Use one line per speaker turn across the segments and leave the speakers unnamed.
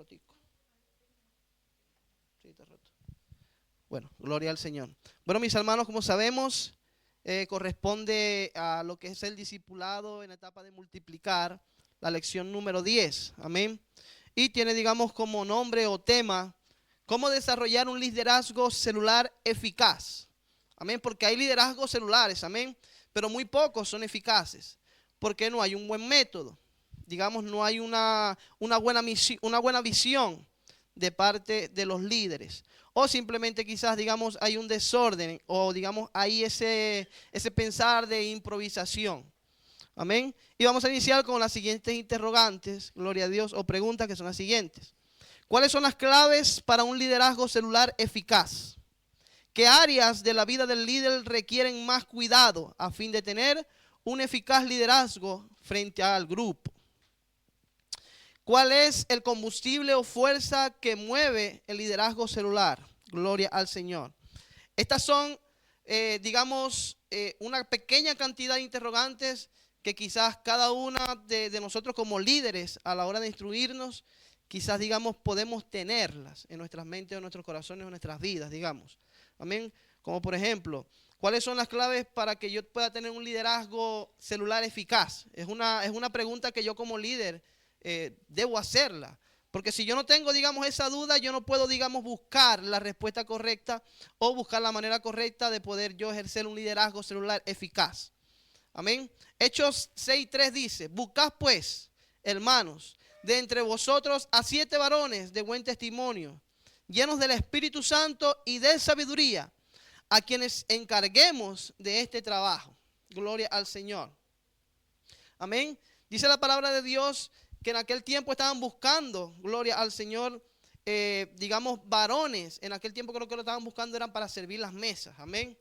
rotico. Sí, está roto. Bueno, gloria al Señor. Bueno, mis hermanos, como sabemos, corresponde a lo que es el discipulado en la etapa de multiplicar, la lección número 10. Amén. Y tiene, digamos, como nombre o tema, cómo desarrollar un liderazgo celular eficaz. Amén, porque hay liderazgos celulares, amén, pero muy pocos son eficaces, porque no hay un buen método. Digamos, no hay una buena visión de parte de los líderes. O simplemente quizás, digamos, hay un desorden o, digamos, hay ese pensar de improvisación. Amén. Y vamos a iniciar con las siguientes interrogantes, gloria a Dios, o preguntas que son las siguientes. ¿Cuáles son las claves para un liderazgo celular eficaz? ¿Qué áreas de la vida del líder requieren más cuidado a fin de tener un eficaz liderazgo frente al grupo? ¿Cuál es el combustible o fuerza que mueve el liderazgo celular? Gloria al Señor. Estas son, digamos, una pequeña cantidad de interrogantes que quizás cada una de nosotros como líderes a la hora de instruirnos, quizás, digamos, podemos tenerlas en nuestras mentes, en nuestros corazones, en nuestras vidas, digamos. Amén. Como por ejemplo, ¿cuáles son las claves para que yo pueda tener un liderazgo celular eficaz? Es una pregunta que yo como líder debo hacerla. Porque si yo no tengo, digamos, esa duda, yo no puedo, digamos, buscar la respuesta correcta o buscar la manera correcta de poder yo ejercer un liderazgo celular eficaz. Amén. Hechos 6:3 dice, buscad pues, hermanos, de entre vosotros a 7 varones de buen testimonio, llenos del Espíritu Santo y de sabiduría, a quienes encarguemos de este trabajo. Gloria al Señor. Amén. Dice la palabra de Dios que en aquel tiempo estaban buscando, gloria al Señor, digamos, varones. En aquel tiempo creo que lo estaban buscando eran para servir las mesas. Amén.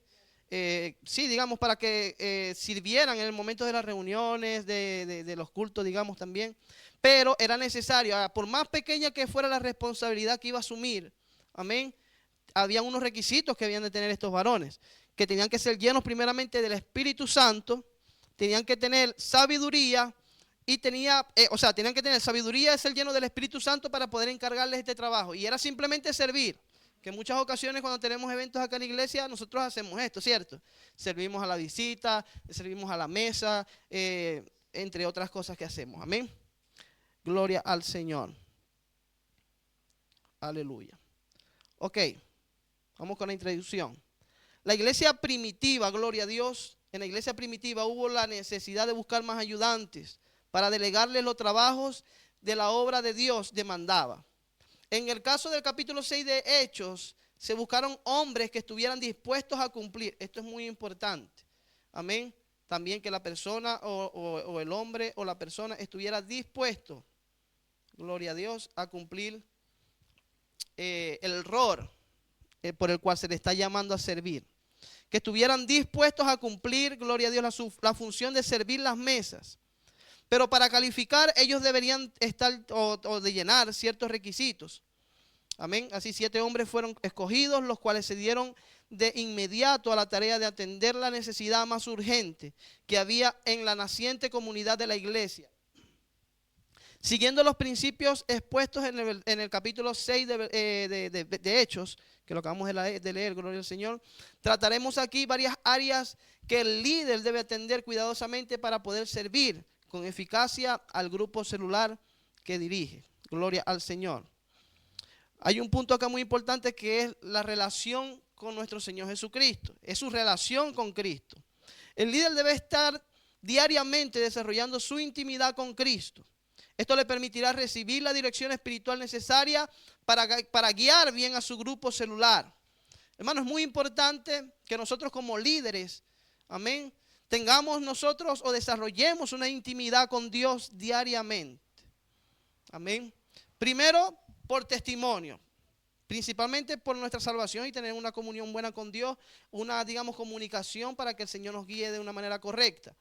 Sí, digamos, para que sirvieran en el momento de las reuniones, de los cultos, digamos, también. Pero era necesario, por más pequeña que fuera la responsabilidad que iba a asumir, amén, había unos requisitos que habían de tener estos varones, que tenían que ser llenos primeramente del Espíritu Santo, tenían que tener sabiduría y tenían que tener sabiduría de ser llenos del Espíritu Santo para poder encargarles este trabajo. Y era simplemente servir. Que en muchas ocasiones cuando tenemos eventos acá en la iglesia, nosotros hacemos esto, ¿cierto? Servimos a la visita, servimos a la mesa, entre otras cosas que hacemos. Amén. Gloria al Señor. Aleluya. Ok, vamos con la introducción. La iglesia primitiva, gloria a Dios, en la iglesia primitiva hubo la necesidad de buscar más ayudantes para delegarles los trabajos de la obra de Dios demandaba. En el caso del capítulo 6 de Hechos, se buscaron hombres que estuvieran dispuestos a cumplir. Esto es muy importante. Amén. También que la persona o el hombre o la persona estuviera dispuesto, gloria a Dios, a cumplir el rol por el cual se le está llamando a servir. Que estuvieran dispuestos a cumplir, gloria a Dios, la función de servir las mesas. Pero para calificar ellos deberían estar o de llenar ciertos requisitos. Amén. Así 7 hombres fueron escogidos, los cuales se dieron de inmediato a la tarea de atender la necesidad más urgente que había en la naciente comunidad de la iglesia. Siguiendo los principios expuestos en el capítulo 6 de Hechos, que lo acabamos de leer, gloria al Señor, trataremos aquí varias áreas que el líder debe atender cuidadosamente para poder servir con eficacia al grupo celular que dirige. Gloria al Señor. Hay un punto acá muy importante que es la relación con nuestro Señor Jesucristo. Es su relación con Cristo. El líder debe estar diariamente desarrollando su intimidad con Cristo. Esto le permitirá recibir la dirección espiritual necesaria para guiar bien a su grupo celular. Hermano, es muy importante que nosotros como líderes, amén, tengamos nosotros o desarrollemos una intimidad con Dios diariamente. Amén. Primero, por testimonio. Principalmente por nuestra salvación y tener una comunión buena con Dios, una, digamos, comunicación para que el Señor nos guíe de una manera correcta.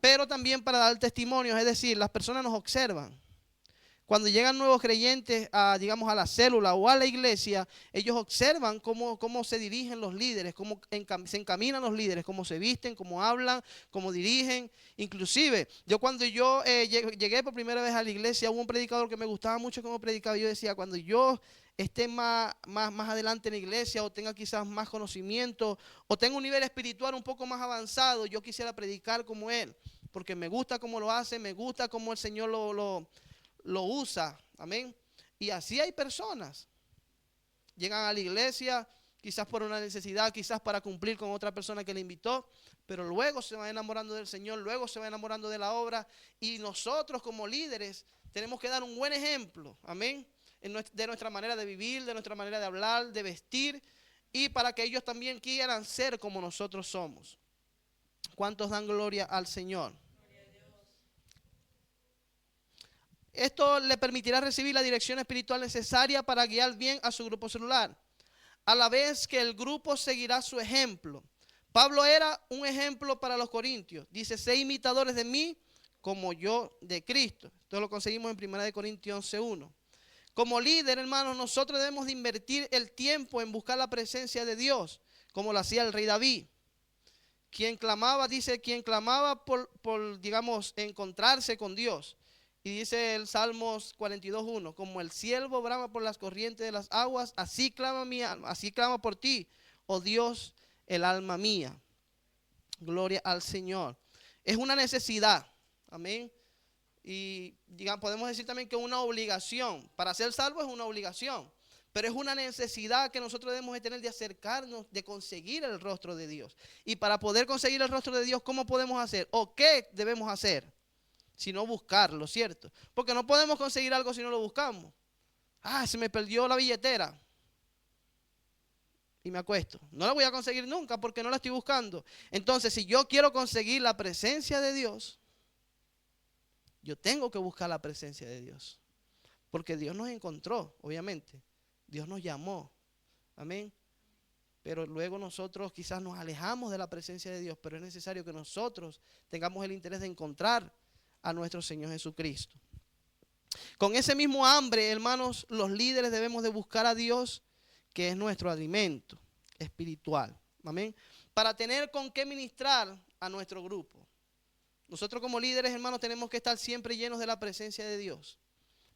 Pero también para dar testimonios, es decir, las personas nos observan. Cuando llegan nuevos creyentes a, digamos, a la célula o a la iglesia, ellos observan cómo se dirigen los líderes, cómo se encaminan los líderes, cómo se visten, cómo hablan, cómo dirigen. Inclusive, cuando yo llegué por primera vez a la iglesia, hubo un predicador que me gustaba mucho cómo predicaba. Yo decía, cuando yo esté más adelante en la iglesia, o tenga quizás más conocimiento, o tenga un nivel espiritual un poco más avanzado, yo quisiera predicar como él, porque me gusta cómo lo hace, me gusta cómo el Señor lo usa, amén. Y así hay personas, llegan a la iglesia quizás por una necesidad, quizás para cumplir con otra persona que le invitó, pero luego se van enamorando del Señor, luego se van enamorando de la obra, y nosotros como líderes tenemos que dar un buen ejemplo, amén, de nuestra manera de vivir, de nuestra manera de hablar, de vestir, y para que ellos también quieran ser como nosotros somos. ¿Cuántos dan gloria al Señor? Esto le permitirá recibir la dirección espiritual necesaria para guiar bien a su grupo celular, a la vez que el grupo seguirá su ejemplo. Pablo era un ejemplo para los corintios. Dice, sé imitadores de mí como yo de Cristo. Esto lo conseguimos en 1 Corintios 11:1. Como líder, hermanos, nosotros debemos de invertir el tiempo en buscar la presencia de Dios, como lo hacía el rey David. Quien clamaba por digamos, encontrarse con Dios. Y dice el Salmos 42:1, como el ciervo brama por las corrientes de las aguas, así clama mi alma, así clama por ti, oh Dios, el alma mía. Gloria al Señor. Es una necesidad, amén. Y digamos, podemos decir también que es una obligación. Para ser salvo es una obligación, pero es una necesidad que nosotros debemos de tener, de acercarnos, de conseguir el rostro de Dios. Y para poder conseguir el rostro de Dios, ¿cómo podemos hacer? ¿O qué debemos hacer? Sino buscarlo, ¿cierto? Porque no podemos conseguir algo si no lo buscamos. Se me perdió la billetera y me acuesto. No la voy a conseguir nunca porque no la estoy buscando. Entonces, si yo quiero conseguir la presencia de Dios, yo tengo que buscar la presencia de Dios. Porque Dios nos encontró, obviamente. Dios nos llamó. Amén. Pero luego nosotros quizás nos alejamos de la presencia de Dios, pero es necesario que nosotros tengamos el interés de encontrar a nuestro Señor Jesucristo. Con ese mismo hambre, hermanos, los líderes debemos de buscar a Dios, que es nuestro alimento espiritual. Amén. Para tener con qué ministrar a nuestro grupo. Nosotros como líderes, hermanos, tenemos que estar siempre llenos de la presencia de Dios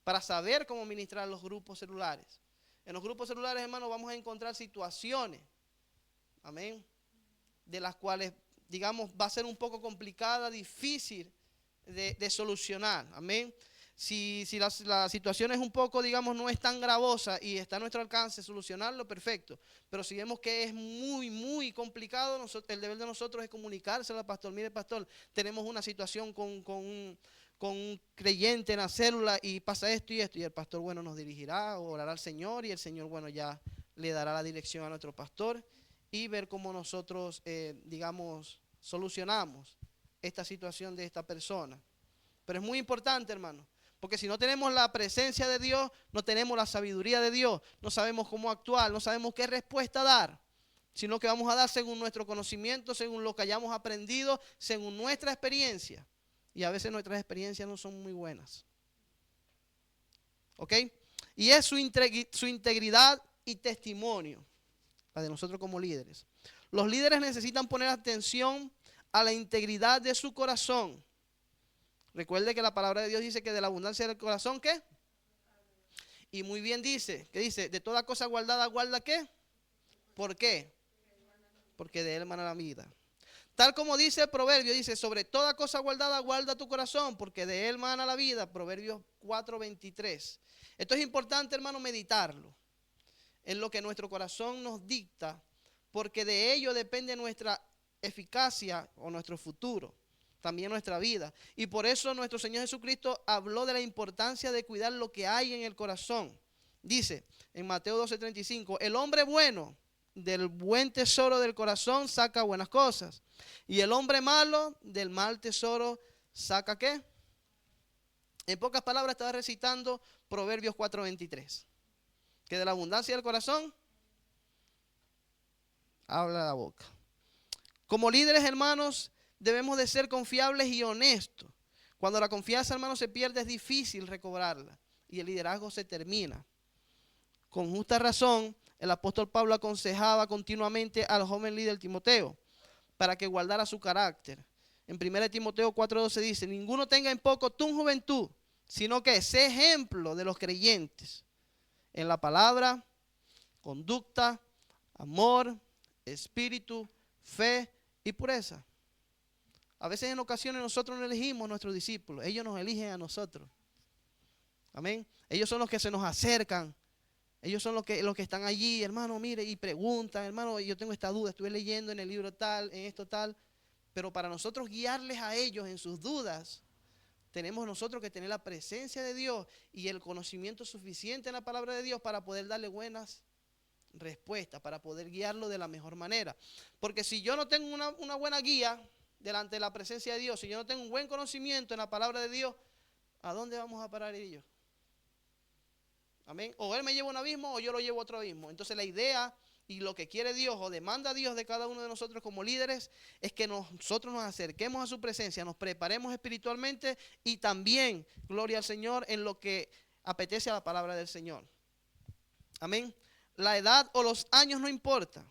para saber cómo ministrar los grupos celulares. En los grupos celulares, hermanos, vamos a encontrar situaciones, amén, de las cuales, digamos, va a ser un poco complicada, difícil de solucionar, amén. Si la situación es un poco, digamos, no es tan gravosa y está a nuestro alcance solucionarlo, perfecto. Pero si vemos que es muy, muy complicado, el deber de nosotros es comunicárselo al pastor. Mire, pastor, tenemos una situación con un creyente en la célula y pasa esto y esto. Y el pastor, bueno, nos dirigirá, orará al Señor, y el Señor, bueno, ya le dará la dirección a nuestro pastor y ver cómo nosotros, digamos, solucionamos esta situación de esta persona. Pero es muy importante, hermano. Porque si no tenemos la presencia de Dios, no tenemos la sabiduría de Dios, no sabemos cómo actuar, no sabemos qué respuesta dar, sino que vamos a dar según nuestro conocimiento, según lo que hayamos aprendido, según nuestra experiencia. Y a veces nuestras experiencias no son muy buenas. ¿Ok? Y es su integridad y testimonio, la de nosotros como líderes. Los líderes necesitan poner atención a la integridad de su corazón. Recuerde que la palabra de Dios dice que de la abundancia del corazón, ¿qué? Y muy bien dice, ¿qué dice? De toda cosa guardada, guarda, ¿qué? ¿Por qué? Porque de él emana la vida. Tal como dice el proverbio, dice, sobre toda cosa guardada, guarda tu corazón, porque de él emana la vida. Proverbios 4:23. Esto es importante, hermano, meditarlo en lo que nuestro corazón nos dicta, porque de ello depende nuestra eficacia o nuestro futuro. También nuestra vida. Y por eso nuestro Señor Jesucristo habló de la importancia de cuidar lo que hay en el corazón. Dice en Mateo 12:35, el hombre bueno del buen tesoro del corazón saca buenas cosas, y el hombre malo del mal tesoro saca ¿qué? En pocas palabras estaba recitando Proverbios 4:23, que de la abundancia del corazón habla la boca. Como líderes, hermanos, debemos de ser confiables y honestos. Cuando la confianza, hermanos, se pierde, es difícil recobrarla. y el liderazgo se termina. Con justa razón, el apóstol Pablo aconsejaba continuamente al joven líder Timoteo para que guardara su carácter. En 1 Timoteo 4:12 dice, ninguno tenga en poco tu juventud, sino que sé ejemplo de los creyentes en la palabra, conducta, amor, espíritu, fe y pureza. A veces en ocasiones nosotros no elegimos a nuestros discípulos, ellos nos eligen a nosotros. Amén. Ellos son los que se nos acercan. Ellos son los que están allí, hermano, mire, y preguntan, hermano, yo tengo esta duda, estuve leyendo en el libro tal, en esto tal. Pero para nosotros guiarles a ellos en sus dudas, tenemos nosotros que tener la presencia de Dios y el conocimiento suficiente en la palabra de Dios para poder darle buenas respuestas, para poder guiarlo de la mejor manera. Porque si yo no tengo una buena guía delante de la presencia de Dios, si yo no tengo un buen conocimiento en la palabra de Dios, ¿a dónde vamos a parar ellos? Amén. O él me lleva a un abismo o yo lo llevo a otro abismo. Entonces la idea y lo que quiere Dios o demanda Dios de cada uno de nosotros como líderes es que nosotros nos acerquemos a su presencia, nos preparemos espiritualmente y también, gloria al Señor, en lo que apetece a la palabra del Señor. Amén. La edad o los años no importa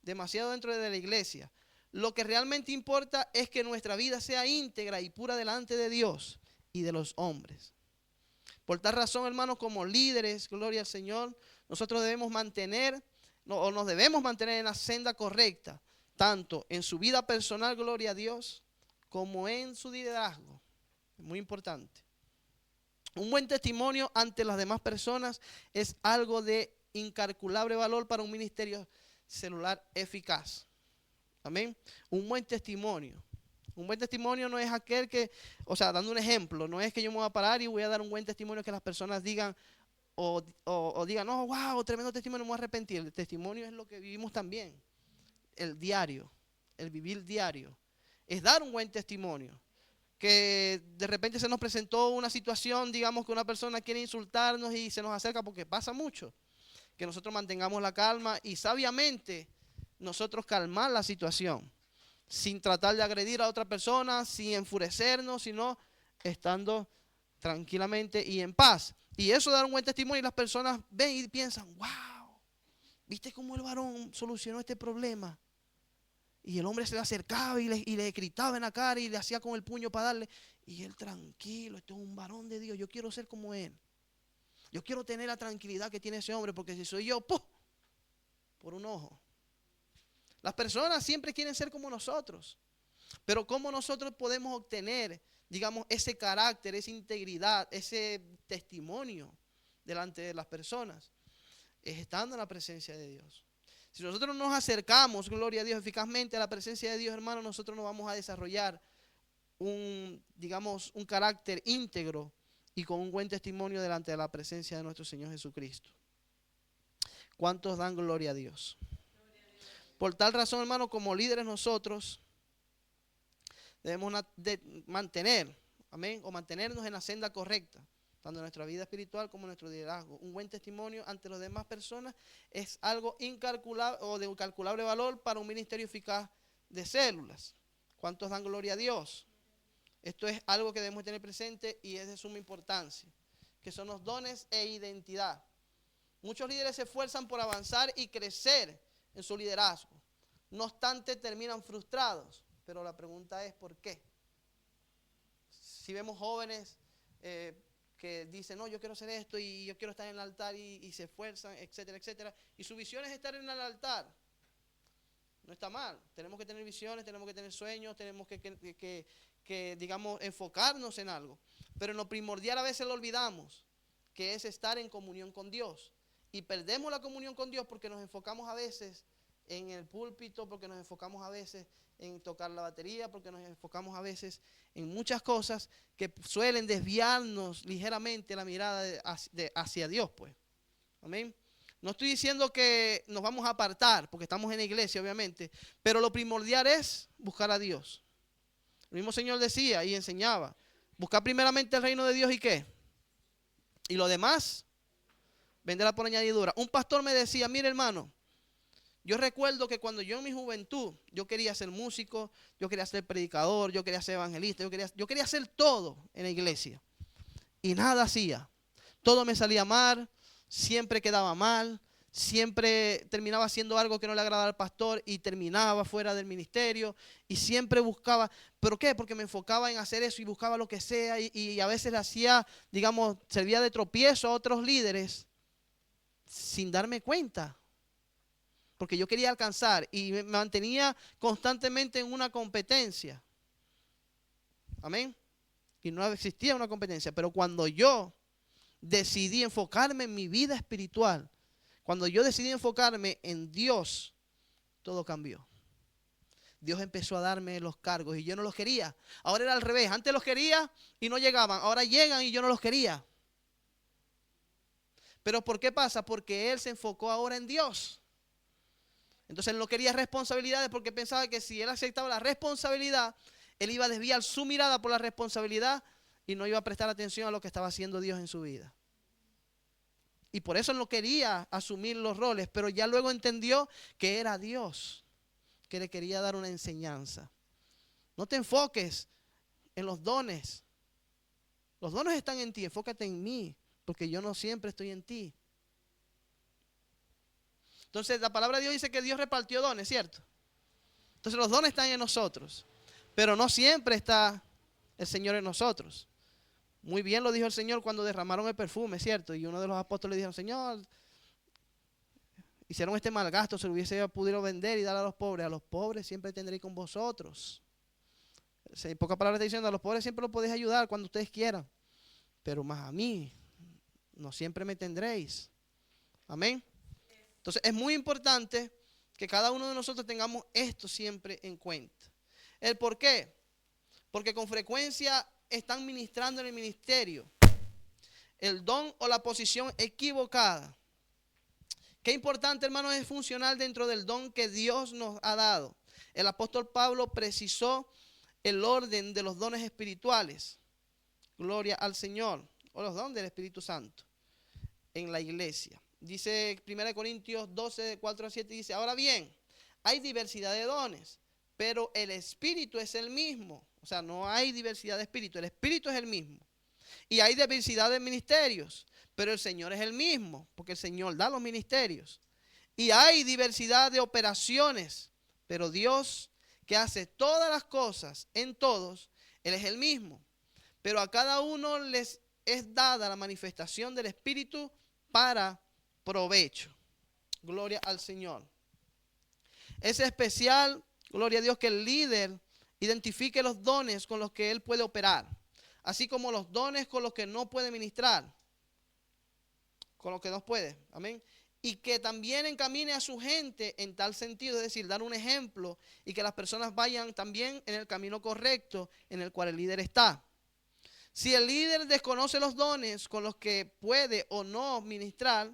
demasiado dentro de la iglesia. Lo que realmente importa es que nuestra vida sea íntegra y pura delante de Dios y de los hombres. Por tal razón, hermanos, como líderes, gloria al Señor, nosotros debemos mantener, o nos debemos mantener en la senda correcta, tanto en su vida personal, gloria a Dios, como en su liderazgo. Es muy importante. Un buen testimonio ante las demás personas es algo de incalculable valor para un ministerio celular eficaz. Amén. Un buen testimonio. Un buen testimonio no es aquel que, o sea, dando un ejemplo, no es que yo me voy a parar y voy a dar un buen testimonio que las personas digan o digan, no, wow, tremendo testimonio, me voy a arrepentir. El testimonio es lo que vivimos también, el diario, el vivir diario. Es dar un buen testimonio. Que de repente se nos presentó una situación, digamos que una persona quiere insultarnos y se nos acerca, porque pasa mucho. Que nosotros mantengamos la calma y sabiamente nosotros calmar la situación. Sin tratar de agredir a otra persona, sin enfurecernos, sino estando tranquilamente y en paz. Y eso da un buen testimonio y las personas ven y piensan, wow, ¿viste cómo el varón solucionó este problema? Y el hombre se le acercaba y le gritaba en la cara y le hacía con el puño para darle. Y él tranquilo, este es un varón de Dios, yo quiero ser como él. Yo quiero tener la tranquilidad que tiene ese hombre, porque si soy yo, ¡pum!, por un ojo. Las personas siempre quieren ser como nosotros, pero ¿cómo nosotros podemos obtener, digamos, ese carácter, esa integridad, ese testimonio delante de las personas? Es estando en la presencia de Dios. Si nosotros nos acercamos, gloria a Dios, eficazmente a la presencia de Dios, hermano, nosotros nos vamos a desarrollar digamos, un carácter íntegro y con un buen testimonio delante de la presencia de nuestro Señor Jesucristo. ¿Cuántos dan gloria a Dios? Por tal razón, hermano, como líderes nosotros debemos mantener, amén, o mantenernos en la senda correcta, tanto en nuestra vida espiritual como en nuestro liderazgo. Un buen testimonio ante las demás personas es algo incalculable o de incalculable valor para un ministerio eficaz de células. ¿Cuántos dan gloria a Dios? Esto es algo que debemos tener presente y es de suma importancia, que son los dones e identidad. Muchos líderes se esfuerzan por avanzar y crecer en su liderazgo. No obstante, terminan frustrados. Pero la pregunta es, ¿por qué? Si vemos jóvenes que dicen, no, yo quiero hacer esto y yo quiero estar en el altar y se esfuerzan, etcétera, etcétera. Y su visión es estar en el altar. No está mal. Tenemos que tener visiones, tenemos que tener sueños, tenemos que digamos, enfocarnos en algo. Pero en lo primordial a veces lo olvidamos, que es estar en comunión con Dios. Y perdemos la comunión con Dios porque nos enfocamos a veces en el púlpito, porque nos enfocamos a veces en tocar la batería, porque nos enfocamos a veces en muchas cosas que suelen desviarnos ligeramente la mirada hacia Dios, pues. Amén. No estoy diciendo que nos vamos a apartar, porque estamos en la iglesia, obviamente, pero lo primordial es buscar a Dios. El mismo Señor decía y enseñaba, buscar primeramente el reino de Dios y ¿qué? Y lo demás vendrá por añadidura. Un pastor me decía, mire hermano, yo recuerdo que cuando yo en mi juventud, yo quería ser músico, yo quería ser predicador, yo quería ser evangelista, yo quería hacer todo en la iglesia. Y nada hacía. todo me salía mal, siempre quedaba mal, siempre terminaba haciendo algo que no le agradaba al pastor y terminaba fuera del ministerio y siempre buscaba, ¿pero qué? Porque me enfocaba en hacer eso y buscaba lo que sea y a veces hacía, digamos, servía de tropiezo a otros líderes sin darme cuenta, porque yo quería alcanzar y me mantenía constantemente en una competencia. Amén. Y no existía una competencia, pero cuando yo decidí enfocarme en mi vida espiritual, cuando yo decidí enfocarme en Dios, todo cambió. Dios empezó a darme los cargos y yo no los quería. Ahora era al revés. Antes los quería y no llegaban. Ahora llegan y yo no los quería. ¿Pero por qué pasa? Porque Él se enfocó ahora en Dios. Entonces Él no quería responsabilidades porque pensaba que si Él aceptaba la responsabilidad, Él iba a desviar su mirada por la responsabilidad y no iba a prestar atención a lo que estaba haciendo Dios en su vida. Y por eso no quería asumir los roles, pero ya luego entendió que era Dios que le quería dar una enseñanza. No te enfoques en los dones. Los dones están en ti, enfócate en mí, porque yo no siempre estoy en ti. Entonces la palabra de Dios dice que Dios repartió dones, ¿cierto? Entonces los dones están en nosotros, pero no siempre está el Señor en nosotros. Muy bien lo dijo el Señor cuando derramaron el perfume, ¿cierto? Y uno de los apóstoles dijo, Señor, hicieron este mal gasto, se lo hubiese podido vender y dar a los pobres siempre tendré con vosotros. En pocas palabras está diciendo, a los pobres siempre los podéis ayudar cuando ustedes quieran, pero más a mí no siempre me tendréis. Amén. Entonces es muy importante que cada uno de nosotros tengamos esto siempre en cuenta. ¿El por qué? Porque con frecuencia están ministrando en el ministerio el don o la posición equivocada. Qué importante, hermanos, es funcionar dentro del don que Dios nos ha dado. El apóstol Pablo precisó el orden de los dones espirituales. Gloria al Señor. O los dones del Espíritu Santo en la iglesia. Dice 1 Corintios 12, 4 a 7, dice, ahora bien, hay diversidad de dones, pero el Espíritu es el mismo. O sea, no hay diversidad de espíritu, el Espíritu es el mismo. Y hay diversidad de ministerios, pero el Señor es el mismo, porque el Señor da los ministerios. Y hay diversidad de operaciones, pero Dios, que hace todas las cosas en todos, Él es el mismo. Pero a cada uno les es dada la manifestación del Espíritu para provecho. Gloria al Señor. Es especial, gloria a Dios, que el líder identifique los dones con los que él puede operar, así como los dones con los que no puede ministrar, con los que no puede, amén, y que también encamine a su gente en tal sentido, es decir, dar un ejemplo y que las personas vayan también en el camino correcto en el cual el líder está. Si el líder desconoce los dones con los que puede o no ministrar,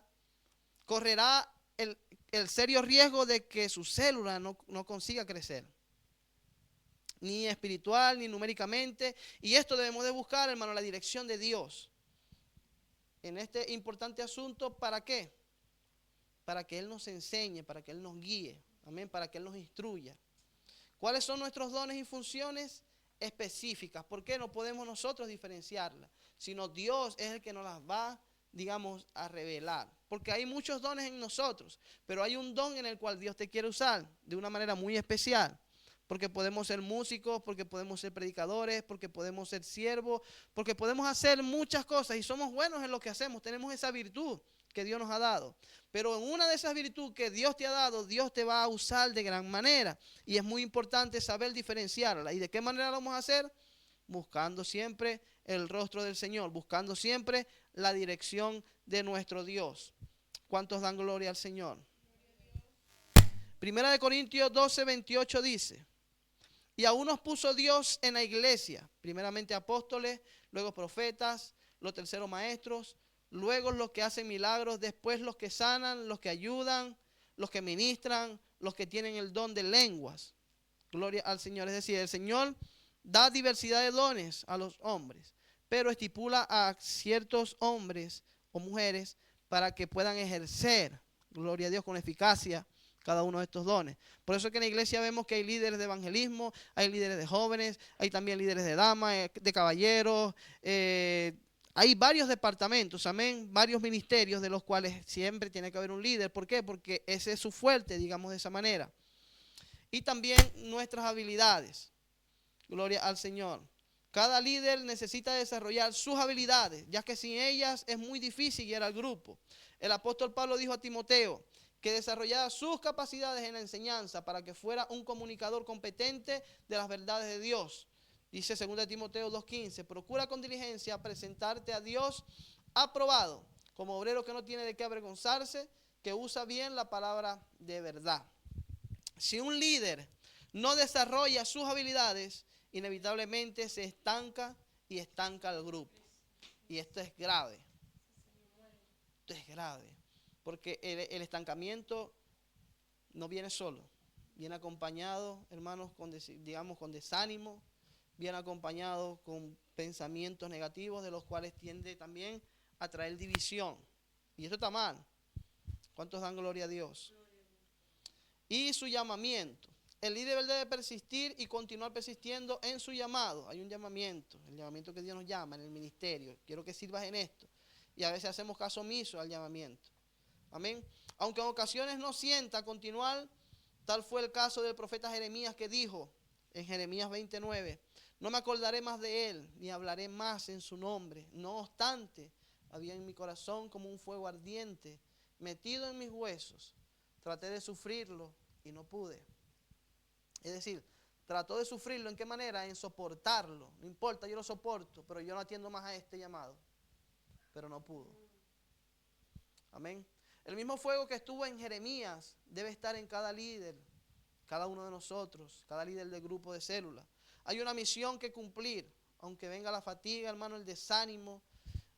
correrá el serio riesgo de que su célula no consiga crecer, ni espiritual, ni numéricamente. Y esto debemos de buscar, hermano, la dirección de Dios en este importante asunto. ¿Para qué? Para que Él nos enseñe, para que Él nos guíe, amén, para que Él nos instruya. ¿Cuáles son nuestros dones y funciones específicas? ¿Por qué no podemos nosotros diferenciarlas? Sino Dios es el que nos las va, digamos, a revelar. Porque hay muchos dones en nosotros, pero hay un don en el cual Dios te quiere usar de una manera muy especial. Porque podemos ser músicos, porque podemos ser predicadores, porque podemos ser siervos, porque podemos hacer muchas cosas y somos buenos en lo que hacemos. Tenemos esa virtud que Dios nos ha dado. Pero en una de esas virtudes que Dios te ha dado, Dios te va a usar de gran manera. Y es muy importante saber diferenciarla. ¿Y de qué manera lo vamos a hacer? Buscando siempre el rostro del Señor, buscando siempre la dirección de nuestro Dios. ¿Cuántos dan gloria al Señor? Primera de Corintios 12, 28 dice, y aún nos puso Dios en la iglesia, primeramente apóstoles, luego profetas, los terceros maestros, luego los que hacen milagros, después los que sanan, los que ayudan, los que ministran, los que tienen el don de lenguas. Gloria al Señor. Es decir, el Señor da diversidad de dones a los hombres, pero estipula a ciertos hombres o mujeres para que puedan ejercer, gloria a Dios, con eficacia cada uno de estos dones. Por eso es que en la iglesia vemos que hay líderes de evangelismo, hay líderes de jóvenes, hay también líderes de damas, de caballeros, Hay varios departamentos, amén, varios ministerios de los cuales siempre tiene que haber un líder. ¿Por qué? Porque ese es su fuerte, digamos de esa manera. Y también nuestras habilidades. Gloria al Señor. Cada líder necesita desarrollar sus habilidades, ya que sin ellas es muy difícil guiar al grupo. El apóstol Pablo dijo a Timoteo que desarrollara sus capacidades en la enseñanza para que fuera un comunicador competente de las verdades de Dios. Dice 2 Timoteo 2:15, procura con diligencia presentarte a Dios aprobado, como obrero que no tiene de qué avergonzarse, que usa bien la palabra de verdad. Si un líder no desarrolla sus habilidades, inevitablemente se estanca y estanca al grupo. Y esto es grave. Esto es grave. Porque el estancamiento no viene solo. Viene acompañado, hermanos, con desánimo. Viene acompañado con pensamientos negativos, de los cuales tiende también a traer división. Y esto está mal. ¿Cuántos dan gloria a Dios? Y su llamamiento. El líder debe persistir y continuar persistiendo en su llamado. Hay un llamamiento, el llamamiento que Dios nos llama en el ministerio. Quiero que sirvas en esto. Y a veces hacemos caso omiso al llamamiento. Amén. Aunque en ocasiones no sienta continuar, tal fue el caso del profeta Jeremías, que dijo en Jeremías 29, no me acordaré más de él, ni hablaré más en su nombre. No obstante, había en mi corazón como un fuego ardiente, metido en mis huesos. Traté de sufrirlo y no pude. Es decir, trató de sufrirlo. ¿En qué manera? En soportarlo. No importa, yo lo soporto, pero yo no atiendo más a este llamado. Pero no pudo. Amén. El mismo fuego que estuvo en Jeremías debe estar en cada líder, cada uno de nosotros, cada líder del grupo de célula. Hay una misión que cumplir, aunque venga la fatiga, hermano, el desánimo,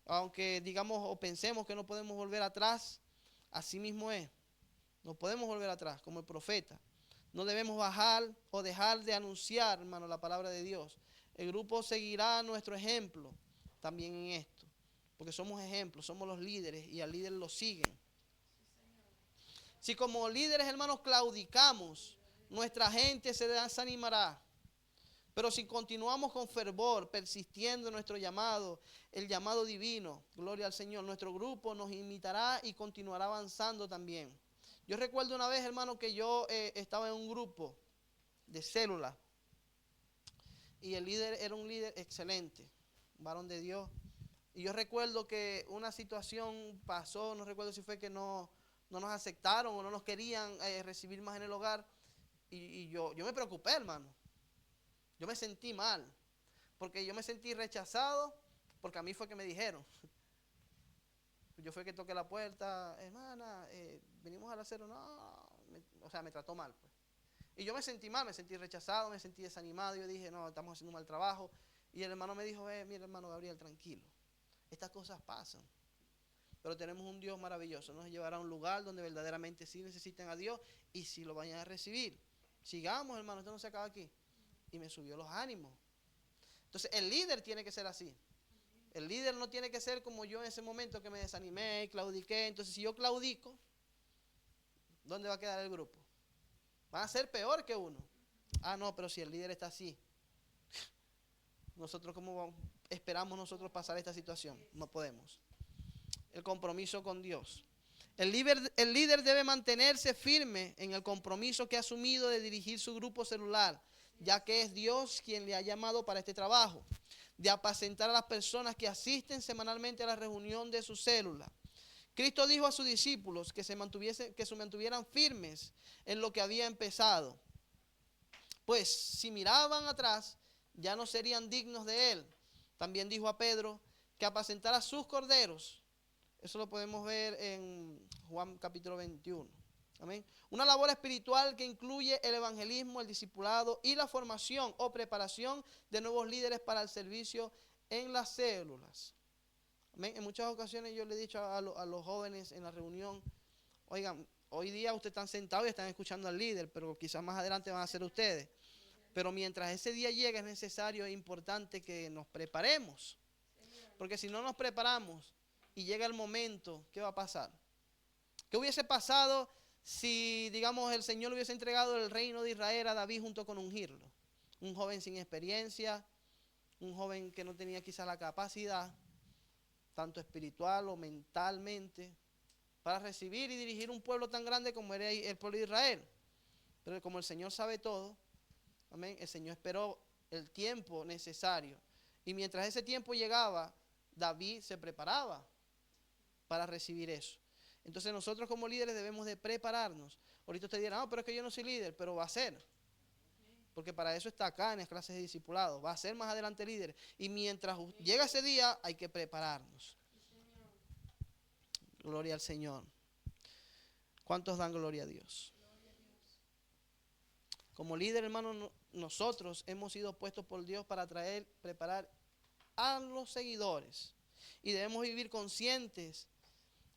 aunque digamos o pensemos que no podemos volver atrás, así mismo es. No podemos volver atrás, como el profeta. No debemos bajar o dejar de anunciar, hermano, la palabra de Dios. El grupo seguirá nuestro ejemplo también en esto, porque somos ejemplos, somos los líderes y al líder lo siguen. Si como líderes, hermanos, claudicamos, nuestra gente se desanimará. Pero si continuamos con fervor, persistiendo en nuestro llamado, el llamado divino, gloria al Señor, nuestro grupo nos imitará y continuará avanzando también. Yo recuerdo una vez, hermano, que yo estaba en un grupo de célula y el líder era un líder excelente, un varón de Dios. Y yo recuerdo que una situación pasó, no recuerdo si fue que no nos aceptaron o no nos querían recibir más en el hogar. Y yo me preocupé, hermano. Yo me sentí mal, porque yo me sentí rechazado, porque a mí fue que me dijeron. Yo fue que toqué la puerta, hermana, venimos al acero, no, me trató mal, pues. Y yo me sentí mal, me sentí rechazado, me sentí desanimado. Yo dije, no, estamos haciendo un mal trabajo. Y el hermano me dijo, mira, hermano Gabriel, tranquilo, estas cosas pasan, pero tenemos un Dios maravilloso. Nos llevará a un lugar donde verdaderamente sí necesitan a Dios y sí lo vayan a recibir. Sigamos, hermano, esto no se acaba aquí. Y me subió los ánimos. Entonces, el líder tiene que ser así. El líder no tiene que ser como yo en ese momento, que me desanimé, claudiqué. Entonces, si yo claudico, ¿dónde va a quedar el grupo? Van a ser peor que uno. Ah, no, pero si el líder está así, nosotros ¿cómo esperamos nosotros pasar esta situación? No podemos. El compromiso con Dios. El líder debe mantenerse firme en el compromiso que ha asumido de dirigir su grupo celular, ya que es Dios quien le ha llamado para este trabajo, de apacentar a las personas que asisten semanalmente a la reunión de su célula. Cristo dijo a sus discípulos que se mantuvieran firmes en lo que había empezado, pues si miraban atrás ya no serían dignos de él. También dijo a Pedro que apacentara sus corderos. Eso lo podemos ver en Juan capítulo 21. Amén. Una labor espiritual que incluye el evangelismo, el discipulado y la formación o preparación de nuevos líderes para el servicio en las células. Amén. En muchas ocasiones yo le he dicho a los jóvenes en la reunión, oigan, hoy día ustedes están sentados y están escuchando al líder, pero quizás más adelante van a ser ustedes. Pero mientras ese día llegue es necesario e importante que nos preparemos. Porque si no nos preparamos y llega el momento, ¿qué va a pasar? ¿Qué hubiese pasado si, digamos, el Señor hubiese entregado el reino de Israel a David junto con ungirlo? Un joven sin experiencia, un joven que no tenía quizás la capacidad, tanto espiritual o mentalmente, para recibir y dirigir un pueblo tan grande como era el pueblo de Israel. Pero como el Señor sabe todo, amén, el Señor esperó el tiempo necesario. Y mientras ese tiempo llegaba, David se preparaba para recibir eso. Entonces nosotros como líderes debemos de prepararnos. Ahorita usted dirá, no, pero es que yo no soy líder, pero va a ser. Porque para eso está acá en las clases de discipulado. Va a ser más adelante líder. Y mientras llega ese día, hay que prepararnos. Gloria al Señor. ¿Cuántos dan gloria a Dios? Como líder, hermano, nosotros hemos sido puestos por Dios para preparar a los seguidores. Y debemos vivir conscientes,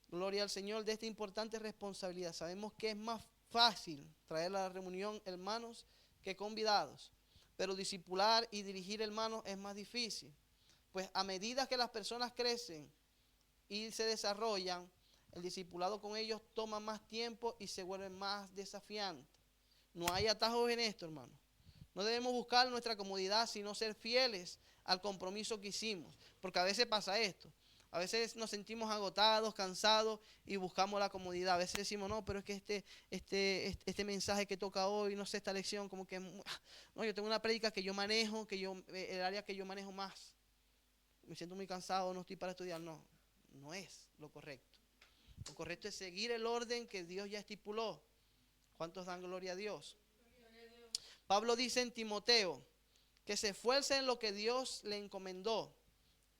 gloria al Señor, de esta importante responsabilidad. Sabemos que es más fácil traer a la reunión hermanos que convidados. Pero discipular y dirigir hermanos es más difícil. Pues a medida que las personas crecen y se desarrollan, el discipulado con ellos toma más tiempo y se vuelve más desafiante. No hay atajos en esto, hermano. No debemos buscar nuestra comodidad, sino ser fieles al compromiso que hicimos. Porque a veces pasa esto. A veces nos sentimos agotados, cansados y buscamos la comodidad. A veces decimos, no, pero es que este mensaje que toca hoy, no sé, esta lección, como que, no, yo tengo una prédica que yo manejo, el área que yo manejo más. Me siento muy cansado, no estoy para estudiar. No, no es lo correcto. Lo correcto es seguir el orden que Dios ya estipuló. ¿Cuántos dan gloria a Dios? Pablo dice en Timoteo que se esfuerce en lo que Dios le encomendó.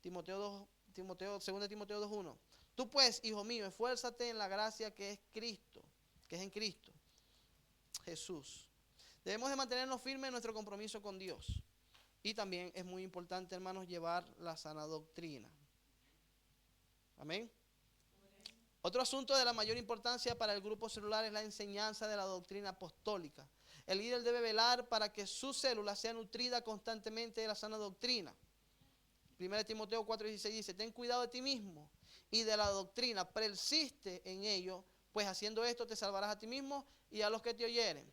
Timoteo 2 Timoteo 2:1. Tú pues, hijo mío, esfuérzate en la gracia que es Cristo, que es en Cristo Jesús. Debemos de mantenernos firmes en nuestro compromiso con Dios. Y también es muy importante, hermanos, llevar la sana doctrina. Amén. Otro asunto de la mayor importancia para el grupo celular es la enseñanza de la doctrina apostólica. El líder debe velar para que su célula sea nutrida constantemente de la sana doctrina. 1 Timoteo 4:16 dice, ten cuidado de ti mismo y de la doctrina, persiste en ello, pues haciendo esto te salvarás a ti mismo y a los que te oyeren.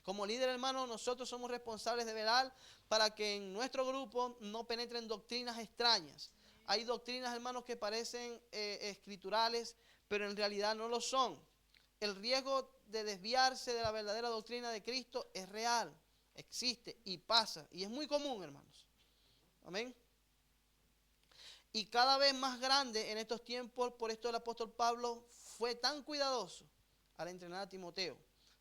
Como líder, hermano, nosotros somos responsables de velar para que en nuestro grupo no penetren doctrinas extrañas. Hay doctrinas, hermanos, que parecen escriturales, pero en realidad no lo son. El riesgo de desviarse de la verdadera doctrina de Cristo es real, existe y pasa. Y es muy común, hermanos. Amén. Y cada vez más grande en estos tiempos, por esto el apóstol Pablo fue tan cuidadoso al entrenar a Timoteo,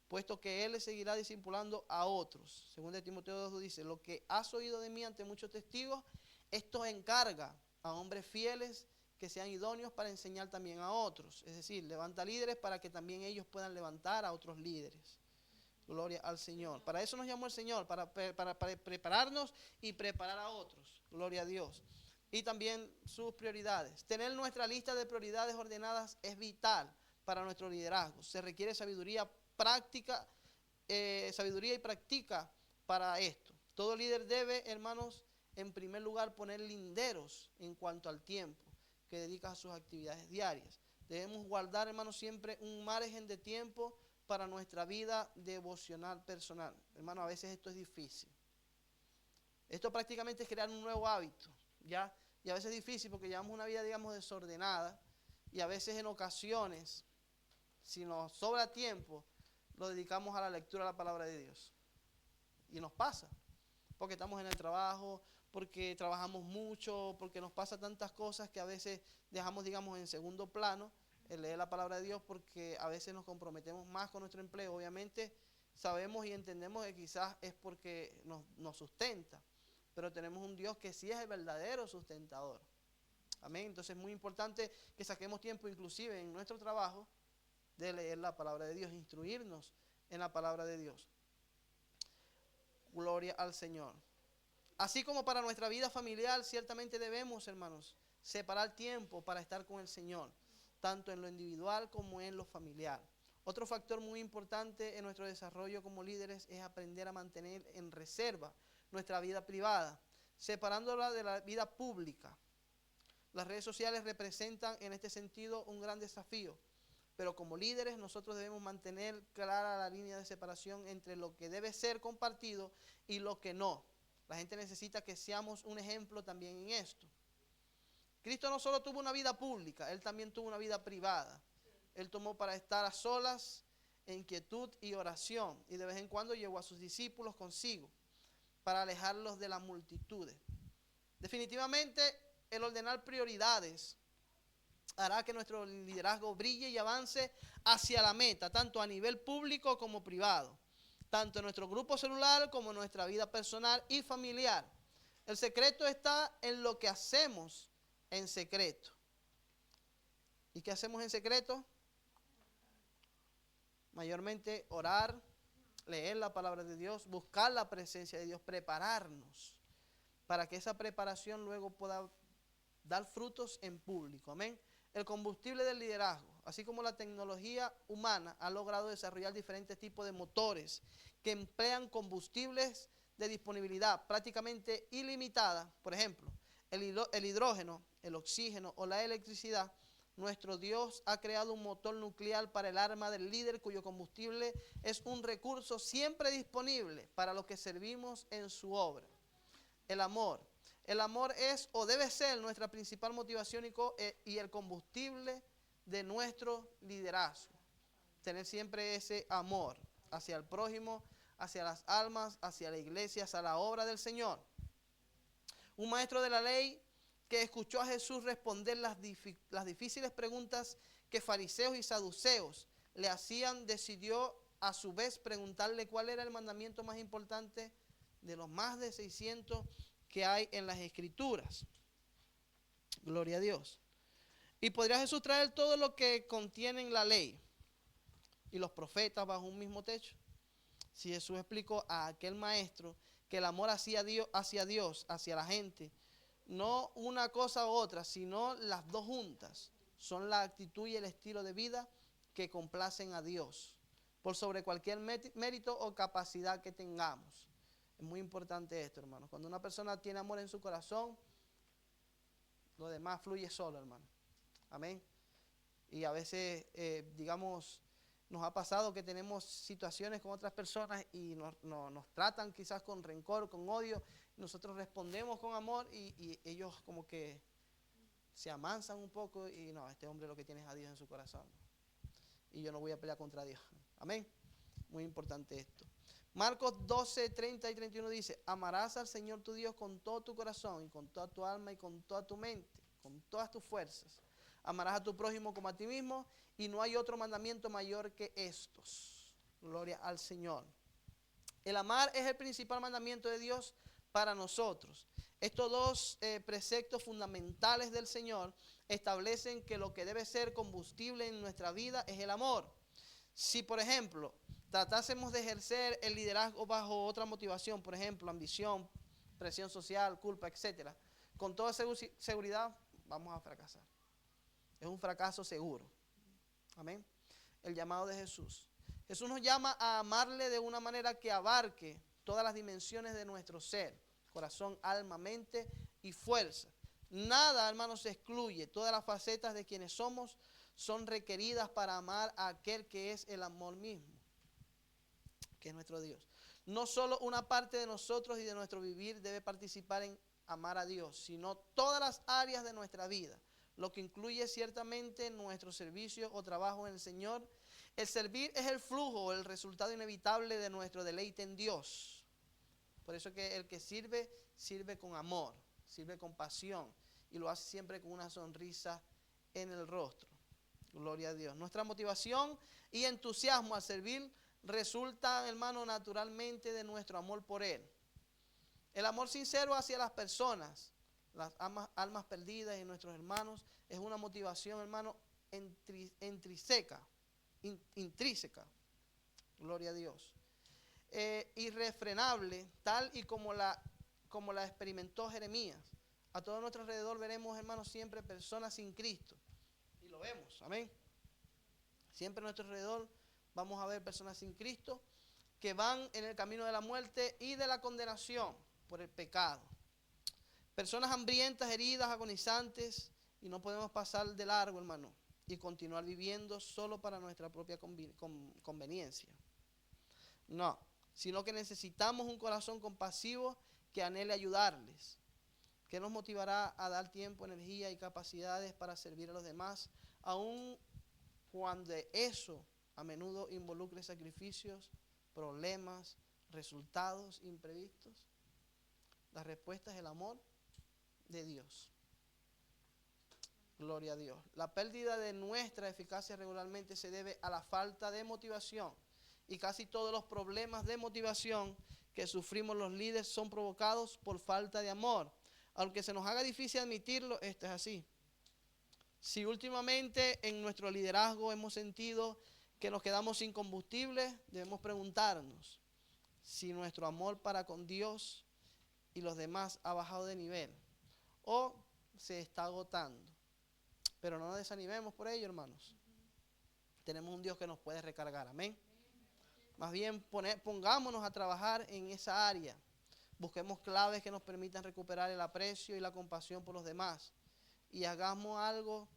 puesto que él le seguirá discipulando a otros. Según de Timoteo 2 dice, lo que has oído de mí ante muchos testigos, esto encarga a hombres fieles que sean idóneos para enseñar también a otros. Es decir, levanta líderes para que también ellos puedan levantar a otros líderes. Gloria al Señor. Para eso nos llamó el Señor, para prepararnos y preparar a otros. Gloria a Dios. Y también sus prioridades. Tener nuestra lista de prioridades ordenadas es vital para nuestro liderazgo. Se requiere sabiduría y práctica para esto. Todo líder debe, hermanos, en primer lugar poner linderos en cuanto al tiempo que dedica a sus actividades diarias. Debemos guardar, hermanos, siempre un margen de tiempo para nuestra vida devocional personal. Hermano, a veces esto es difícil. Esto prácticamente es crear un nuevo hábito, ¿ya? Y a veces es difícil porque llevamos una vida, digamos, desordenada. Y a veces en ocasiones, si nos sobra tiempo, lo dedicamos a la lectura de la palabra de Dios. Y nos pasa, porque estamos en el trabajo, porque trabajamos mucho, porque nos pasa tantas cosas que a veces dejamos, digamos, en segundo plano el leer la palabra de Dios, porque a veces nos comprometemos más con nuestro empleo. Obviamente sabemos y entendemos que quizás es porque nos sustenta, pero tenemos un Dios que sí es el verdadero sustentador. Amén. Entonces es muy importante que saquemos tiempo, inclusive en nuestro trabajo, de leer la palabra de Dios, instruirnos en la palabra de Dios. Gloria al Señor. Así como para nuestra vida familiar, ciertamente debemos, hermanos, separar tiempo para estar con el Señor, tanto en lo individual como en lo familiar. Otro factor muy importante en nuestro desarrollo como líderes es aprender a mantener en reserva nuestra vida privada, separándola de la vida pública. Las redes sociales representan en este sentido un gran desafío, pero como líderes nosotros debemos mantener clara la línea de separación entre lo que debe ser compartido y lo que no. La gente necesita que seamos un ejemplo también en esto. Cristo no solo tuvo una vida pública, Él también tuvo una vida privada. Él tomó para estar a solas, en quietud y oración, y de vez en cuando llevó a sus discípulos consigo para alejarlos de las multitudes. Definitivamente, el ordenar prioridades hará que nuestro liderazgo brille y avance hacia la meta, tanto a nivel público como privado, tanto en nuestro grupo celular como en nuestra vida personal y familiar. El secreto está en lo que hacemos en secreto. ¿Y qué hacemos en secreto? Mayormente orar, leer la palabra de Dios, buscar la presencia de Dios, prepararnos para que esa preparación luego pueda dar frutos en público. Amén. El combustible del liderazgo, así como la tecnología humana ha logrado desarrollar diferentes tipos de motores que emplean combustibles de disponibilidad prácticamente ilimitada. Por ejemplo, el hidrógeno, el oxígeno o la electricidad. Nuestro Dios ha creado un motor nuclear para el arma del líder, cuyo combustible es un recurso siempre disponible para los que servimos en su obra. El amor. El amor es o debe ser nuestra principal motivación y el combustible de nuestro liderazgo. Tener siempre ese amor hacia el prójimo, hacia las almas, hacia la iglesia, hacia la obra del Señor. Un maestro de la ley que escuchó a Jesús responder las difíciles preguntas que fariseos y saduceos le hacían, decidió a su vez preguntarle cuál era el mandamiento más importante de los más de 600 que hay en las Escrituras. Gloria a Dios. Y podría Jesús traer todo lo que contienen la ley y los profetas bajo un mismo techo. Si Jesús explicó a aquel maestro que el amor hacia Dios, hacia la gente, no una cosa u otra, sino las dos juntas, son la actitud y el estilo de vida que complacen a Dios, por sobre cualquier mérito o capacidad que tengamos. Es muy importante esto, hermano. Cuando una persona tiene amor en su corazón, lo demás fluye solo, hermano. Amén. Y a veces, digamos, nos ha pasado que tenemos situaciones con otras personas y nos tratan quizás con rencor, con odio. Nosotros respondemos con amor y ellos como que se amansan un poco y no, este hombre lo que tiene es a Dios en su corazón. Y yo no voy a pelear contra Dios. Amén. Muy importante esto. Marcos 12, 30 y 31 dice: amarás al Señor tu Dios con todo tu corazón y con toda tu alma y con toda tu mente, con todas tus fuerzas. Amarás a tu prójimo como a ti mismo, y no hay otro mandamiento mayor que estos. Gloria al Señor. El amar es el principal mandamiento de Dios para nosotros. Estos dos preceptos fundamentales del Señor establecen que lo que debe ser combustible en nuestra vida es el amor. Si, por ejemplo, tratásemos de ejercer el liderazgo bajo otra motivación, por ejemplo, ambición, presión social, culpa, etc., con toda seguridad vamos a fracasar. Es un fracaso seguro. Amén. El llamado de Jesús. Jesús nos llama a amarle de una manera que abarque todas las dimensiones de nuestro ser: corazón, alma, mente y fuerza. Nada, hermanos, se excluye. Todas las facetas de quienes somos son requeridas para amar a aquel que es el amor mismo, que es nuestro Dios. No solo una parte de nosotros y de nuestro vivir debe participar en amar a Dios, sino todas las áreas de nuestra vida, lo que incluye ciertamente nuestro servicio o trabajo en el Señor. El servir es el flujo, el resultado inevitable de nuestro deleite en Dios. Por eso que el que sirve, sirve con amor, sirve con pasión y lo hace siempre con una sonrisa en el rostro. Gloria a Dios. Nuestra motivación y entusiasmo al servir resulta, hermano, naturalmente de nuestro amor por Él. El amor sincero hacia las personas, las almas perdidas y nuestros hermanos, es una motivación, hermano, intrínseca. Gloria a Dios. Irrefrenable, tal y como la experimentó Jeremías. A todo nuestro alrededor veremos, hermanos, siempre personas sin Cristo. Y lo vemos, amén. Siempre a nuestro alrededor vamos a ver personas sin Cristo que van en el camino de la muerte y de la condenación por el pecado. Personas hambrientas, heridas, agonizantes, y no podemos pasar de largo, hermano, y continuar viviendo solo para nuestra propia conveniencia. No, sino que necesitamos un corazón compasivo que anhele ayudarles, que nos motivará a dar tiempo, energía y capacidades para servir a los demás, aun cuando eso a menudo involucre sacrificios, problemas, resultados imprevistos. La respuesta es el amor de Dios. Gloria a Dios. La pérdida de nuestra eficacia regularmente se debe a la falta de motivación. Y casi todos los problemas de motivación que sufrimos los líderes son provocados por falta de amor. Aunque se nos haga difícil admitirlo, esto es así. Si últimamente en nuestro liderazgo hemos sentido que nos quedamos sin combustible, debemos preguntarnos si nuestro amor para con Dios y los demás ha bajado de nivel o se está agotando. Pero no nos desanimemos por ello, hermanos. Tenemos un Dios que nos puede recargar, amén. Más bien pongámonos a trabajar en esa área. Busquemos claves que nos permitan recuperar el aprecio y la compasión por los demás. Y hagamos algo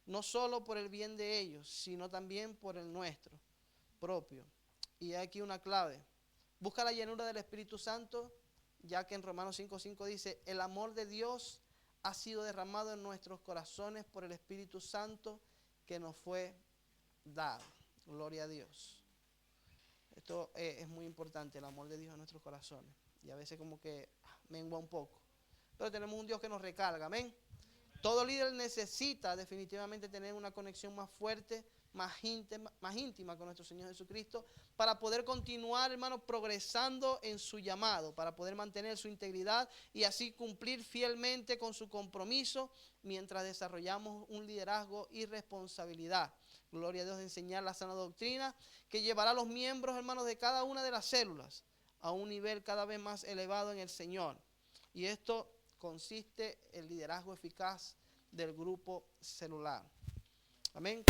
no solo por el bien de ellos, sino también por el nuestro propio. Y hay aquí una clave. Busca la llenura del Espíritu Santo, ya que en Romanos 5:5 dice, el amor de Dios ha sido derramado en nuestros corazones por el Espíritu Santo que nos fue dado. Gloria a Dios. Esto es muy importante, el amor de Dios en nuestros corazones. Y a veces como que mengua un poco. Pero tenemos un Dios que nos recarga, amén. Todo líder necesita definitivamente tener una conexión más fuerte, más íntima con nuestro Señor Jesucristo, para poder continuar, hermano, progresando en su llamado, para poder mantener su integridad y así cumplir fielmente con su compromiso mientras desarrollamos un liderazgo y responsabilidad. Gloria a Dios, de enseñar la sana doctrina que llevará a los miembros, hermanos, de cada una de las células a un nivel cada vez más elevado en el Señor. Y esto consiste en el liderazgo eficaz del grupo celular. Amén.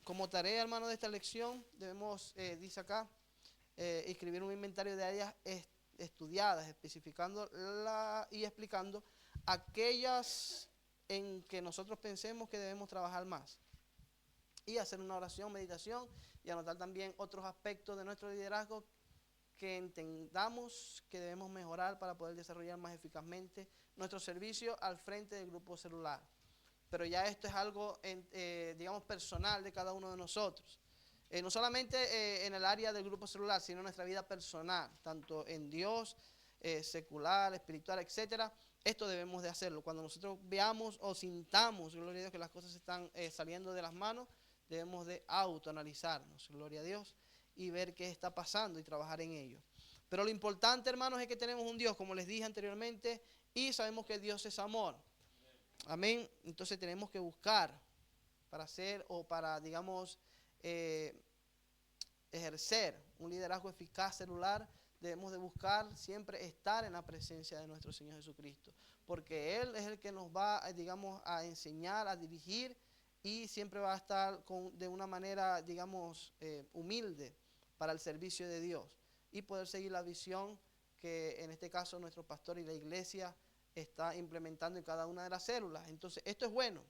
Como tarea, hermano, de esta lección, debemos, dice acá, escribir un inventario de áreas estudiadas, especificando y explicando aquellas en que nosotros pensemos que debemos trabajar más. Y hacer una oración, meditación y anotar también otros aspectos de nuestro liderazgo que entendamos que debemos mejorar para poder desarrollar más eficazmente nuestro servicio al frente del grupo celular. Pero ya esto es algo, digamos, personal de cada uno de nosotros. No solamente en el área del grupo celular, sino en nuestra vida personal, tanto en Dios, secular, espiritual, etcétera. Esto debemos de hacerlo. Cuando nosotros veamos o sintamos, gloria a Dios, que las cosas están saliendo de las manos, debemos de autoanalizarnos, gloria a Dios, y ver qué está pasando y trabajar en ello. Pero lo importante, hermanos, es que tenemos un Dios, como les dije anteriormente, y sabemos que Dios es amor. Amén. Entonces tenemos que buscar para hacer o para, digamos, ejercer un liderazgo eficaz celular. Debemos de buscar siempre estar en la presencia de nuestro Señor Jesucristo, porque Él es el que nos va, digamos, a enseñar, a dirigir, y siempre va a estar de una manera, digamos, humilde para el servicio de Dios y poder seguir la visión que en este caso nuestro pastor y la iglesia está implementando en cada una de las células. Entonces esto es bueno,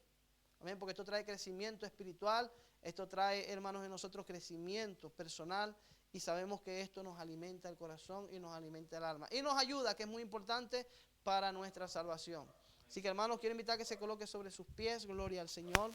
amén, porque esto trae crecimiento espiritual, esto trae, hermanos, en nosotros crecimiento personal, y sabemos que esto nos alimenta el corazón y nos alimenta el alma y nos ayuda, que es muy importante para nuestra salvación. Así que, hermanos, quiero invitar a que se coloque sobre sus pies. Gloria al Señor.